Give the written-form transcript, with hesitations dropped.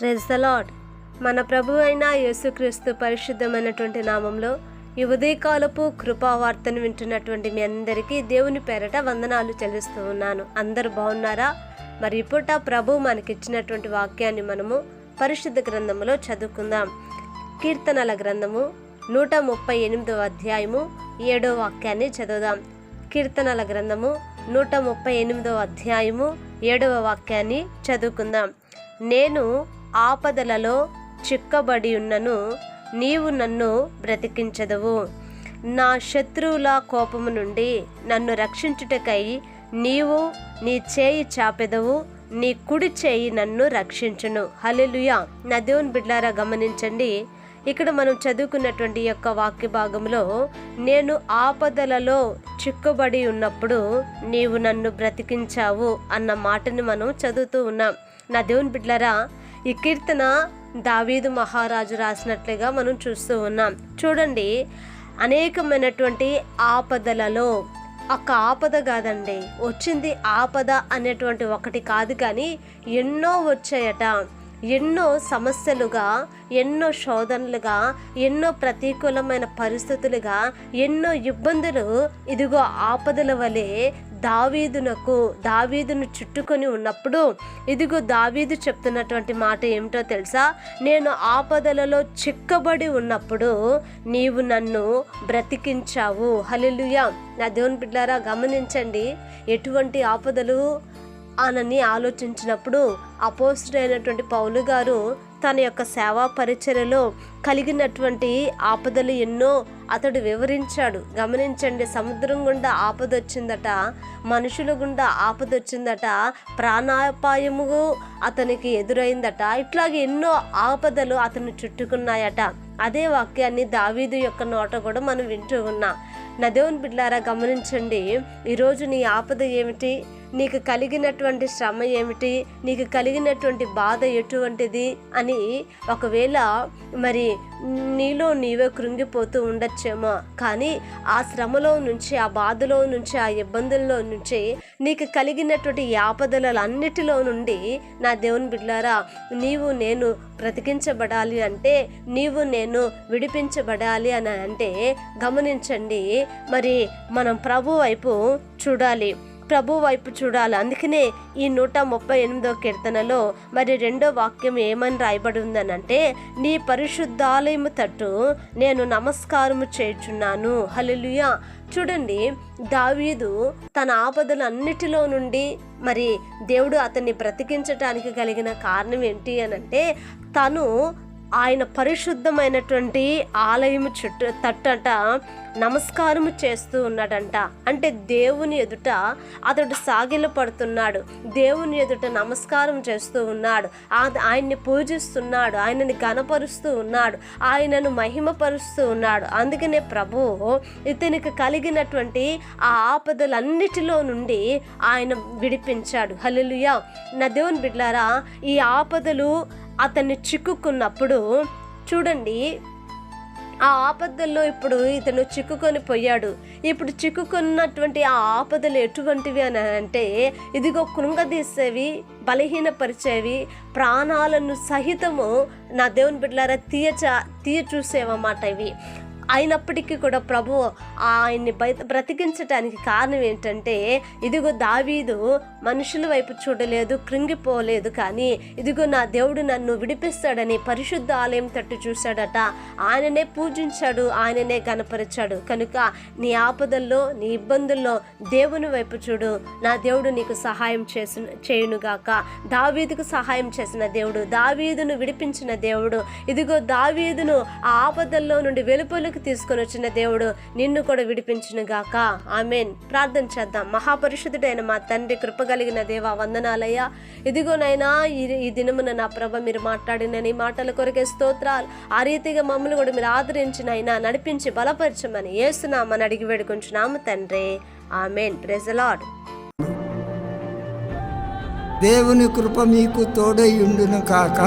Praise the lord. మన ప్రభు అయిన యేసుక్రీస్తు పరిశుద్ధమైనటువంటి నామంలో ఈ ఉదయకాలపు కృపావార్తను వింటున్నటువంటి మీ అందరికీ దేవుని పేరట వందనాలు చెల్లిస్తూ ఉన్నాను. అందరూ బాగున్నారా? మరి ఇప్పుట ప్రభు మనకిచ్చినటువంటి వాక్యాన్ని మనము పరిశుద్ధ గ్రంథములో చదువుకుందాం. కీర్తనల గ్రంథము 138వ అధ్యాయము 7వ వాక్యాన్ని చదువుదాం. కీర్తనల గ్రంథము 138వ అధ్యాయము 7వ వాక్యాన్ని చదువుకుందాం. నేను ఆపదలలో చిక్కబడి ఉన్నను, నీవు నన్ను బ్రతికించదవు. నా శత్రువుల కోపము నుండి నన్ను రక్షించుటకై నీవు నీ చేయి చాపెదవు, నీ కుడి చేయి నన్ను రక్షించును. హల్లెలూయా. నా దేవుని బిడ్డలారా గమనించండి, ఇక్కడ మనం చదువుకున్నటువంటి యొక్క వాక్య భాగంలో నేను ఆపదలలో చిక్కుబడి ఉన్నప్పుడు నీవు నన్ను బ్రతికించావు అన్న మాటని మనం చదువుతూ ఉన్నాం. నా దేవుని బిడ్డలారా, ఈ కీర్తన దావీదు మహారాజు రాసినట్లుగా మనం చూస్తూ ఉన్నాం. చూడండి, అనేకమైనటువంటి ఆపదలలో ఒక ఆపద కాదండి వచ్చింది, ఆపద అనేటువంటి ఒకటి కాదు, కానీ ఎన్నో వచ్చాయట. ఎన్నో సమస్యలుగా, ఎన్నో శోధనలుగా, ఎన్నో ప్రతికూలమైన పరిస్థితులుగా, ఎన్నో ఇబ్బందులు ఇదిగో ఆపదల వలె దావీదును చుట్టుకొని ఉన్నప్పుడు ఇదిగో దావీదు చెప్తున్నటువంటి మాట ఏమిటో తెలుసా? నేను ఆపదలలో చిక్కబడి ఉన్నప్పుడు నీవు నన్ను బ్రతికించావు. హల్లెలూయా. నా దేవుని బిడ్డలారా గమనించండి, ఎటువంటి ఆపదలు అనని ఆలోచించినప్పుడు అపోస్తలుడైనటువంటి పౌలు గారు తన యొక్క సేవా పరిచర్యలో కలిగినటువంటి ఆపదలు ఎన్నో అతడు వివరించాడు. గమనించండి, సముద్రం గుండా ఆపదొచ్చిందట, మనుషుల గుండా ఆపదొచ్చిందట, ప్రాణాపాయము అతనికి ఎదురైందట. ఇట్లాగే ఎన్నో ఆపదలు అతను చుట్టుకున్నాయట. అదే వాక్యాన్ని దావీదు యొక్క నోట కూడా మనం వింటూ ఉన్నాం. నా దేవుని బిడ్డలారా గమనించండి, ఈరోజు నీ ఆపద ఏమిటి? నీకు కలిగినటువంటి శ్రమ ఏమిటి? నీకు కలిగినటువంటి బాధ ఎటువంటిది అని ఒకవేళ మరి నీలో నీవే కృంగిపోతూ ఉండొచ్చేమో, కానీ ఆ శ్రమలో నుంచి, ఆ బాధలో నుంచి, ఆ ఇబ్బందుల్లో నుంచి, నీకు కలిగినటువంటి ఆపదలన్నిటిలో నుండి నా దేవుని బిడ్డలారా, నీవు నేను బ్రతికించబడాలి అంటే, నీవు నేను విడిపించబడాలి అని అంటే గమనించండి, మరి మనం ప్రభు వైపు చూడాలి. అందుకనే ఈ 138వ కీర్తనలో మరి 2వ వాక్యం ఏమని రాయబడి ఉందనంటే, నీ పరిశుద్ధాలయము తట్టు నేను నమస్కారము చేయుచున్నాను. హల్లెలూయా. చూడండి, దావీదు తన ఆపదలన్నిటిలో నుండి మరి దేవుడు అతన్ని బ్రతికించటానికి కలిగిన కారణం ఏంటి అనంటే, తను ఆయన పరిశుద్ధమైనటువంటి ఆలయము తట్టట నమస్కారము చేస్తూ ఉన్నాడంట. అంటే దేవుని ఎదుట అతడు సాగిలపడుతున్నాడు, దేవుని ఎదుట నమస్కారం చేస్తూ ఉన్నాడు, ఆయన్ని పూజిస్తున్నాడు, ఆయనని ఘనపరుస్తూ ఉన్నాడు, ఆయనను మహిమపరుస్తూ ఉన్నాడు. అందుకనే ప్రభువు ఇతనికి కలిగినటువంటి ఆ ఆపదలన్నిటిలో నుండి ఆయన విడిపించాడు. హల్లెలూయా. నా దేవుని బిడ్డలారా, ఈ ఆపదలు అతన్ని చిక్కుకున్నప్పుడు చూడండి, ఆ ఆపదల్లో ఇప్పుడు ఇతను చిక్కుకొని పోయాడు. ఇప్పుడు చిక్కుకున్నటువంటి ఆ ఆపదలు ఎటువంటివి అని అంటే, ఇదిగో కృంగదీసేవి, బలహీనపరిచేవి, ప్రాణాలను సహితము నా దేవుని బిడ్డలారా తీయ చూసేవన్నమాట ఇవి. అయినప్పటికీ కూడా ప్రభు ఆయన్ని బ్రతికించటానికి కారణం ఏంటంటే, ఇదిగో దావీదు మనుషుల వైపు చూడలేదు, కృంగిపోలేదు, కానీ ఇదిగో నా దేవుడు నన్ను విడిపిస్తాడని పరిశుద్ధ ఆలయం తట్టు చూశాడట. ఆయననే పూజించాడు, ఆయననే గణపరిచాడు. కనుక నీ ఆపదల్లో, నీ ఇబ్బందుల్లో దేవుని వైపు చూడు. నా దేవుడు నీకు సహాయం చేయునుగాక. దావీదుకు సహాయం చేసిన దేవుడు, దావీదును విడిపించిన దేవుడు, ఇదిగో దావీదును ఆ ఆపదల్లో నుండి వెలుపలకు తీసుకొని వచ్చిన దేవుడు నిన్ను కూడా విడిపించును గాక. ఆమేన్. ప్రార్థన చేద్దాం. మహాపరిశుద్ధుడైన మా తండ్రి, కృపగలిగిన దేవా, వందనాలయ్యా. ఇదిగోనైనా ఈ దినమున నా ప్రభ మీరు మాట్లాడిన నీ మాటల కొరకే స్తోత్రాలు. ఆ రీతిగా మమ్మల్ని కూడా మీరు ఆదరించిన అయినా నడిపించి బలపరచమని యేసునామని అడిగి వేడుకుంటున్నాము తండ్రి. ఆమేన్. Praise the Lord. దేవుని కృప మీకు తోడై ఉండును కాక.